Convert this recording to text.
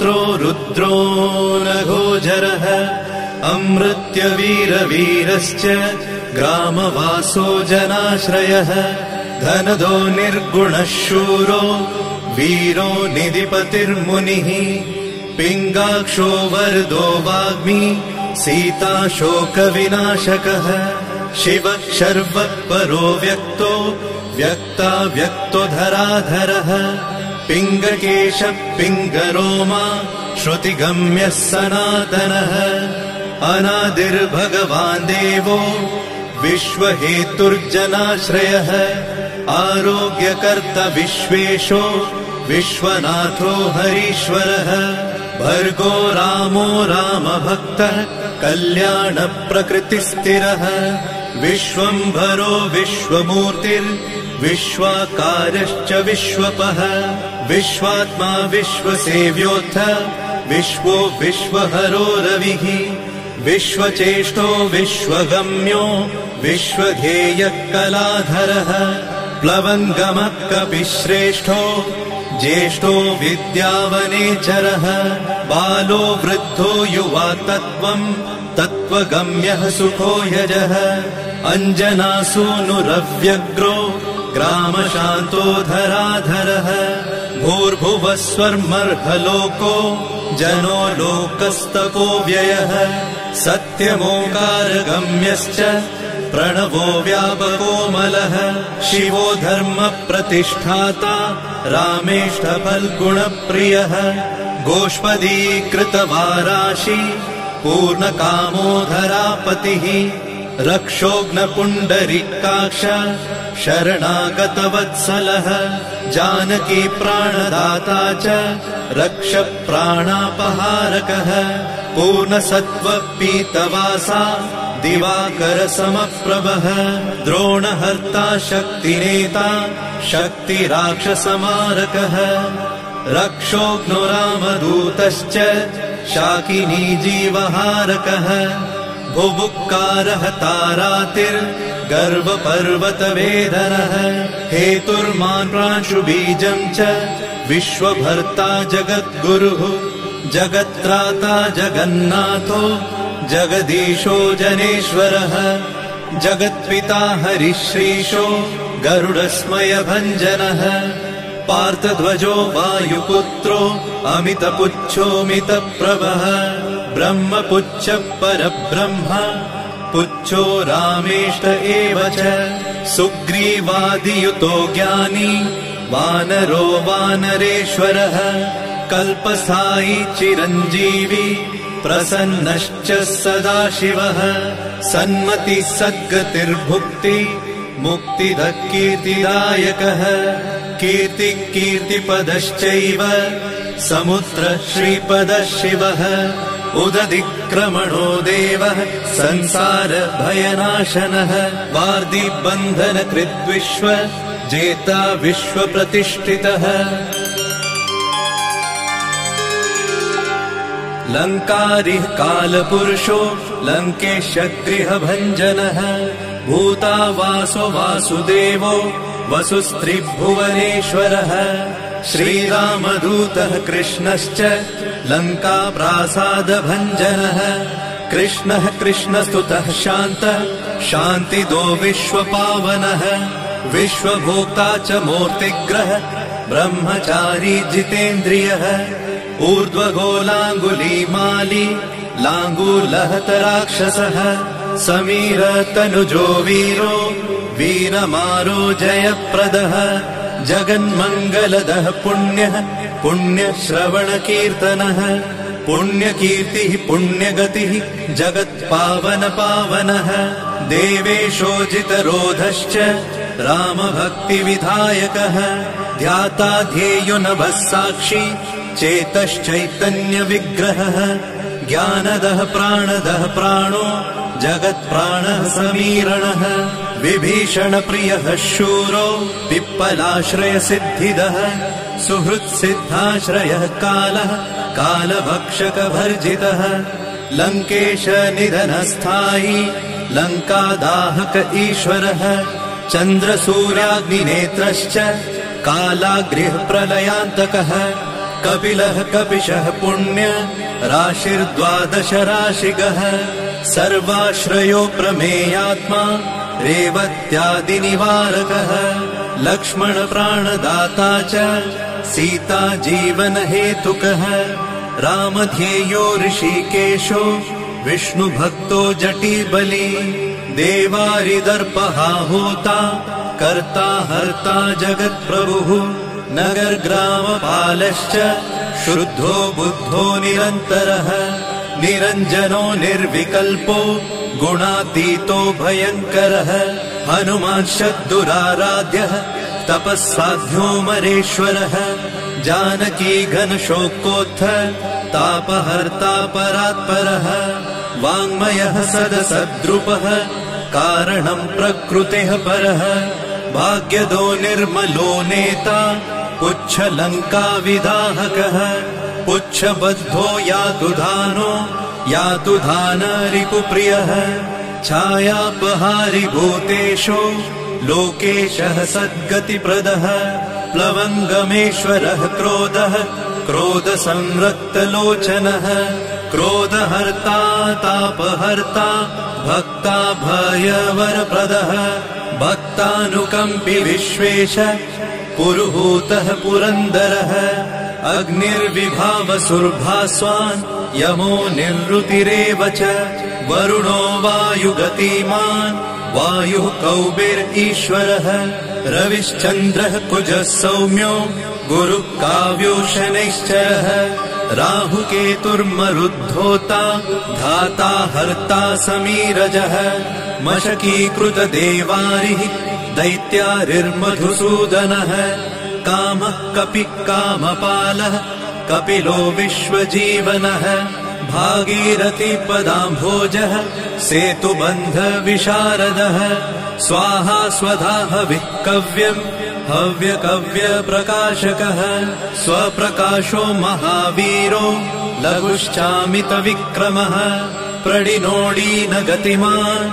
पुत्रो रुद्रो नघोजरः अमृत्य वीरवीरश्च ग्रामवासो जनाश्रयः धनदो निर्गुणः शूरो वीरो निधिपतिर्मुनिः पिङ्गाक्षो वरदो वाग्मी सीता शोकविनाशकः शिवः शर्वः परो व्यक्तो व्यक्ता व्यक्तो धराधरः पिङ्गकेशः पिङ्गरोमा श्रुतिगम्यः सनातनः अनादिर्भगवान् देवो विश्वहेतुर्जनाश्रयः आरोग्यकर्ता विश्वेशो विश्वनाथो हरीश्वरः भर्गो रामो रामभक्तः कल्याणप्रकृतिस्थिरः विश्वम्भरो विश्वमूर्तिर्विश्वाकारश्च विश्वपः विश्वात्मा विश्वसेव्योऽथ विश्वो विश्वहरो रविः विश्वचेष्टो विश्वगम्यो विश्वध्येयः कलाधरः प्लवङ्गमः कपिश्रेष्ठो ज्येष्ठो विद्यावनेचरः बालो वृद्धो युवा तत्त्वगम्यः सुखो यजः अञ्जनासूनुरव्यग्रो ग्रामशान्तो धराधरः भूर्भुवः स्वर्मर्हलोको जनो लोकस्तपो व्ययः सत्यमोकारगम्यश्च प्रणवो व्यापकोमलः शिवो धर्मप्रतिष्ठाता रामेष्ठफल्गुणप्रियः गोष्पदीकृतवाराशि पूर्णकामो धरापतिः रक्षोघ्नपुण्डरीकाक्ष शरणागतवत्सलः जानकी प्राणदाता च रक्षप्राणापहारकः पूर्णसत्त्वपीतवासा दिवाकरसमप्रभः द्रोणहर्ता शक्तिनेता शक्तिराक्षसमारकः रक्षोघ्नो रामदूतश्च शाकिनी जीवहारकः भुभुक्कारः तारातिर्गर्वपर्वतवेदनः हेतुर्मान् प्रांशुबीजम् च विश्वभर्ता जगद्गुरुः जगत्त्राता जगन्नाथो जगदीशो जनेश्वरः जगत्पिता हरिश्रीशो गरुडस्मयभञ्जनः पार्थध्वजो वायुपुत्रो अमितपुच्छोऽमितप्रभः ब्रह्मपुच्छ परब्रह्म पुच्छो रामेष्ट एव च सुग्रीवादियुतो ज्ञानी वानरो वानरेश्वरः कल्पस्थायी चिरञ्जीवी प्रसन्नश्च सदाशिवः सन्मतिः सद्गतिर्भुक्ति मुक्तिदः कीर्तिदायकः कीर्तिः कीर्तिपदश्चैव समुद्रः श्रीपदः शिवः उदधिक्रमणो देवः संसारभयनाशनः वार्धिबन्धनकृद्विश्व जेता विश्वप्रतिष्ठितः लङ्कारिः कालपुरुषो लङ्केशगृहभञ्जनः भूतावासो वासुदेवो वसुस्त्रिभुवनेश्वरः श्रीरामदूतः कृष्णश्च लङ्काप्रासादभञ्जनः कृष्णः कृष्णस्तुतः शान्तः शान्तिदो विश्वपावनः विश्वभोक्ता च मूर्तिग्रह ब्रह्मचारी जितेन्द्रियः ऊर्ध्वगोलाङ्गुलीमाली लाङ्गूलहतराक्षसः समीरतनुजो वीरो वीरमारो जयप्रदः जगन्मङ्गलदः पुण्यः पुण्यश्रवणकीर्तनः पुण्यकीर्तिः पुण्यगतिः जगत्पावनपावनः देवेशोजितरोधश्च रामभक्तिविधायकः ध्याता ध्येयो नभः साक्षी चेतश्चैतन्यविग्रहः ज्ञानदः प्राणदः प्राणो जगत्प्राणः समीरणः विभीषणप्रियः शूरो पिप्पलाश्रयसिद्धिदः सुहृत्सिद्धाश्रयः कालः कालभक्षकभर्जितः लङ्केशनिधनस्थायी लङ्कादाहक ईश्वरः चन्द्रसूर्याग्निनेत्रश्च कालाग्निः प्रलयान्तकः कपिलः कपिशः पुण्य राशिर्द्वादश राशिगः सर्वाश्रयो प्रमेयात्मा रेवत्यादिनिवारकः लक्ष्मण प्राणदाता च सीता जीवन हेतुकः रामध्येयो ऋषिकेशो विष्णुभक्तो जटिबली देवारिदर्पहा होता कर्ता हर्ता जगत्प्रभुः नगरग्रामपालश्च शुद्धो बुद्धो निरन्तरः निरञ्जनो निर्विकल्पो गुणातीतो भयङ्करः हनुमान्शद्दुराराध्यः तपस्साध्यो मरेश्वरः जानकी घनशोकोत्थ तापहर्ता परात्परः वाङ्मयः सदसद्रुपः कारणं प्रकृतेः परः भाग्यदो निर्मलो नेता पुच्छलङ्का विदाहकः पुच्छबद्धो यातु धान रिपुप्रियः छायापहारि भूतेषु लोकेशः सद्गतिप्रदः प्लवङ्गमेश्वरः क्रोधसंरक्तलोचनः क्रोधहर्ता तापहर्ता भक्ता भयवरप्रदः भक्तानुकम्पि विश्वेश पुरुहूतः पुरन्दरः अग्निर्विभावसुर्भास्वान् यमो निरृतिरेव च वरुणो वायुगतिमान् वायुः कौबिर्ईश्वरः रविश्चन्द्रः कुजः सौम्यो गुरुः काव्यो शनैश्चरः राहुकेतुर्मरुद्धोता धाता हर्ता समीरजः मशकीकृतदेवारिः दैत्यारिर्मधुसूदनः कामः कपिः कामपालः कपिलो विश्वजीवनः भागीरथीपदाम्भोजः सेतुबन्धविशारदः स्वाहा स्वधा हविः कव्यम् हव्यकव्यप्रकाशकः स्वप्रकाशो महावीरो लघुश्चामितविक्रमः प्रडिनोडीन गतिमान्